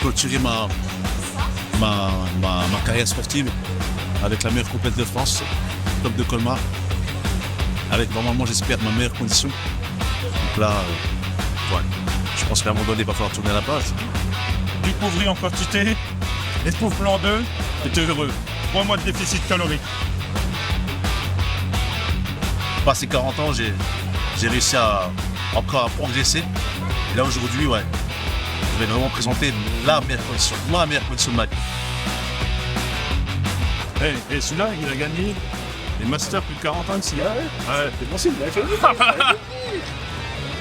clôturer ma carrière sportive avec la meilleure compète de France, top de Colmar, avec normalement j'espère ma meilleure condition. Donc là, ouais, je pense qu'à un moment donné, il va falloir tourner la page. Découvrir en quantité, essouffle en deux, et t'es heureux. 3 mois de déficit calorique. Passé 40 ans, j'ai réussi à encore progresser. Et là aujourd'hui, ouais, je vais vraiment présenter ma meilleure condition de ma vie. Et celui-là, il a gagné les Masters plus de 40 ans ici. Ouais, c'est possible, il a fait.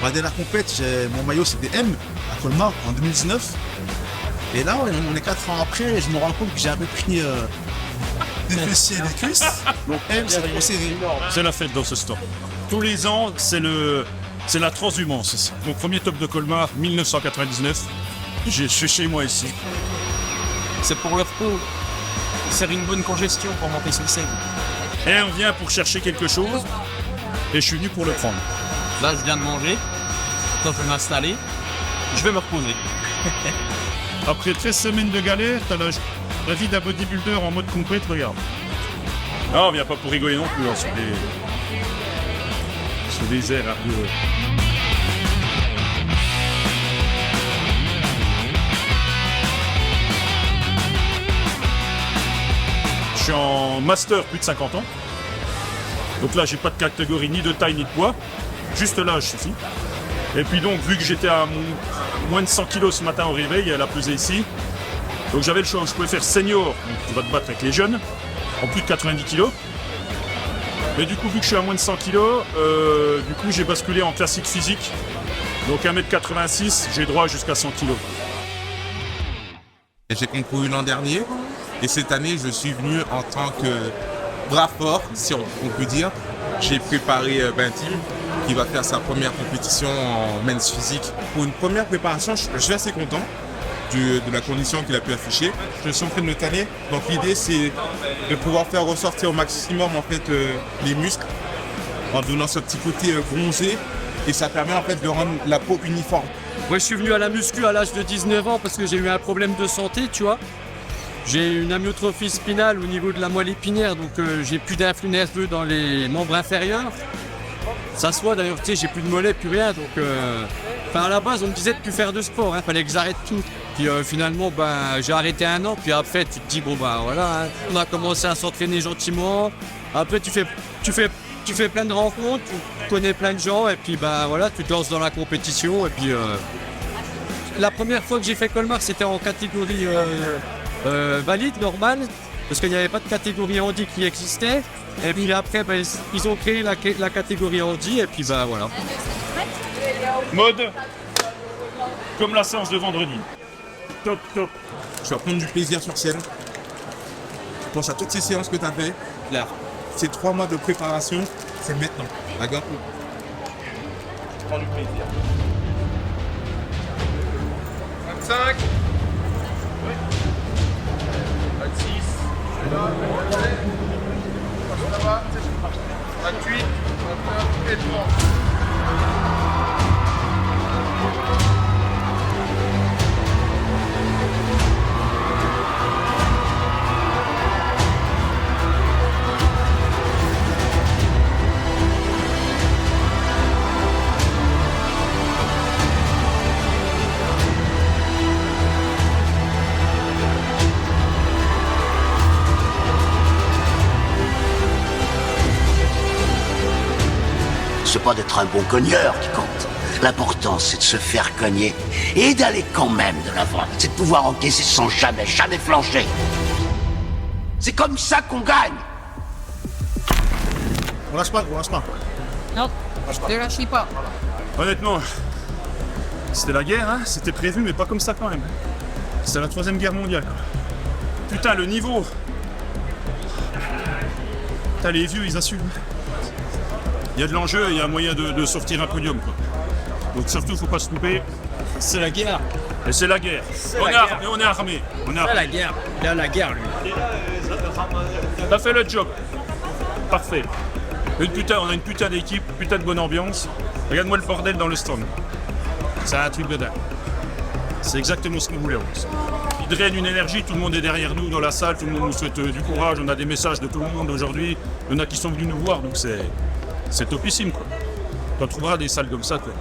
Ma dernière compète, mon maillot c'était M à Colmar en 2019. Et là, on est 4 ans après et je me rends compte que j'ai un peu pris des fessiers et des cuisses. Donc M, c'est la série. C'est la fête dans ce store. Tous les ans, c'est la transhumance ici. Mon premier top de Colmar, 1999. Je suis chez moi ici. C'est pour leur peau. C'est une bonne congestion pour monter sur scène. Et on vient pour chercher quelque chose. Et je suis venu pour le prendre. Là, je viens de manger. Quand je vais m'installer, je vais me reposer. Après 13 semaines de galère, t'as la vie d'un bodybuilder en mode compète, regarde. Non, on vient pas pour rigoler non plus, hein, sur des airs un peu... Je suis en master plus de 50 ans. Donc là, j'ai pas de catégorie ni de taille ni de poids. Juste l'âge suffit. Et puis donc, vu que j'étais à moins de 100 kg ce matin au réveil, elle a pesé ici. Donc j'avais le choix, je pouvais faire senior, donc tu vas te battre avec les jeunes, en plus de 90 kg. Mais du coup, vu que je suis à moins de 100 kg, du coup j'ai basculé en classique physique. Donc 1m86, j'ai droit jusqu'à 100 kg. J'ai concouru l'an dernier et cette année je suis venu en tant que bras fort, si on peut dire. J'ai préparé Bentim qui va faire sa première compétition en men's physique. Pour une première préparation, je suis assez content de la condition qu'il a pu afficher. Je suis en train de le tanner, donc l'idée c'est de pouvoir faire ressortir au maximum en fait, les muscles en donnant ce petit côté bronzé et ça permet en fait de rendre la peau uniforme. Moi, je suis venu à la muscu à l'âge de 19 ans parce que j'ai eu un problème de santé, tu vois. J'ai une amyotrophie spinale au niveau de la moelle épinière, donc j'ai plus d'influx nerveux dans les membres inférieurs. Ça se voit d'ailleurs, tu sais, j'ai plus de mollets, plus rien, donc... à la base, on me disait de plus faire de sport, hein, fallait que j'arrête tout. Puis finalement, j'ai arrêté 1 an, puis après, tu te dis, bon voilà, hein, on a commencé à s'entraîner gentiment. Après, tu fais plein de rencontres, tu connais plein de gens, et puis voilà, tu te lances dans la compétition, et puis... La première fois que j'ai fait Colmar, c'était en catégorie valide, normale, parce qu'il n'y avait pas de catégorie handi qui existait. Et puis après, ils ont créé la catégorie handi, et puis voilà. Mode comme la séance de vendredi. Top, top. Tu vas prendre du plaisir sur scène. Je pense à toutes ces séances que tu as fait. Là, ces 3 mois de préparation, c'est maintenant. D'accord ? Tu prends du plaisir. 25. Oui. 26. 28. 29 et 30. C'est pas d'être un bon cogneur qui compte. L'important, c'est de se faire cogner et d'aller quand même de l'avant. C'est de pouvoir encaisser sans jamais flancher. C'est comme ça qu'on gagne. On lâche pas, on lâche pas. Non, ne lâchez pas. Honnêtement, c'était la guerre, hein, c'était prévu, mais pas comme ça quand même. C'était la 3e guerre mondiale. Putain, le niveau. Putain, les vieux, ils assument. Il y a de l'enjeu et il y a moyen de sortir un podium, quoi. Donc surtout, faut pas se tromper. C'est la guerre. Et c'est la guerre. On est armé. On est armé. La guerre. Il a la guerre, lui. T'as fait le job. Parfait. On a une putain d'équipe, putain de bonne ambiance. Regarde-moi le bordel dans le stand. C'est un truc de dingue. C'est exactement ce qu'on voulait, en plus. draine une énergie. Tout le monde est derrière nous dans la salle, tout le monde nous souhaite du courage. On a des messages de tout le monde aujourd'hui. Il y en a qui sont venus nous voir, donc c'est topissime, quoi. On trouvera des salles comme ça, quoi.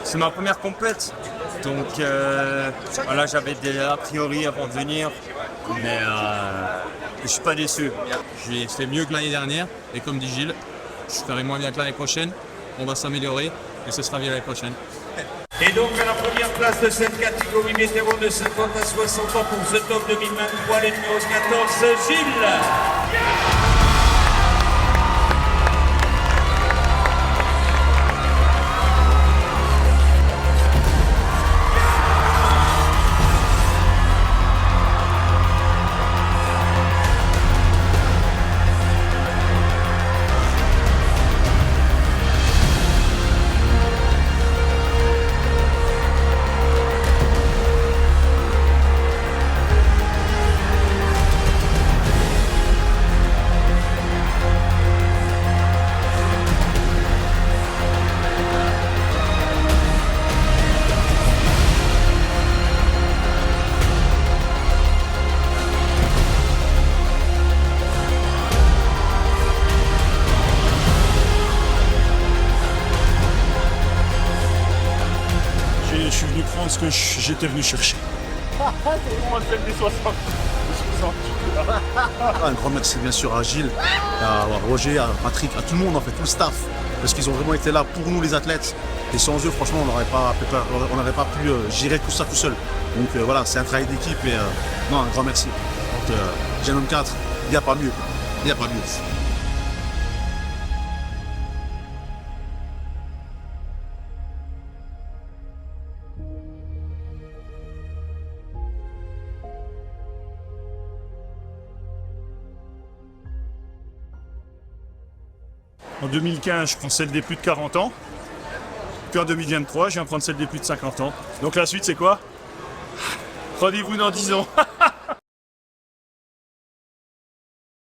C'est ma première compète, donc voilà, j'avais des a priori avant de venir, mais je suis pas déçu. J'ai fait mieux que l'année dernière, et comme dit Gilles, je ferai moins bien que l'année prochaine. On va s'améliorer, et ce sera mieux l'année prochaine. Et donc à la première place de cette catégorie vétéran de 50 à 60 ans pour ce top 2023, le numéro 14, Gilles. Je suis venu prendre ce que j'étais venu chercher. Un grand merci bien sûr à Gilles, à Roger, à Patrick, à tout le monde en fait, tout le staff, parce qu'ils ont vraiment été là pour nous les athlètes. Et sans eux, franchement, on n'aurait pas pu gérer tout ça tout seul. Donc voilà, c'est un travail d'équipe et non, un grand merci. Donc Genome 4, il n'y a pas mieux. Il n'y a pas mieux. En 2015, je prends celle des plus de 40 ans. Puis en 2023, je viens prendre celle des plus de 50 ans. Donc la suite, c'est quoi? Rendez-vous dans 10 ans.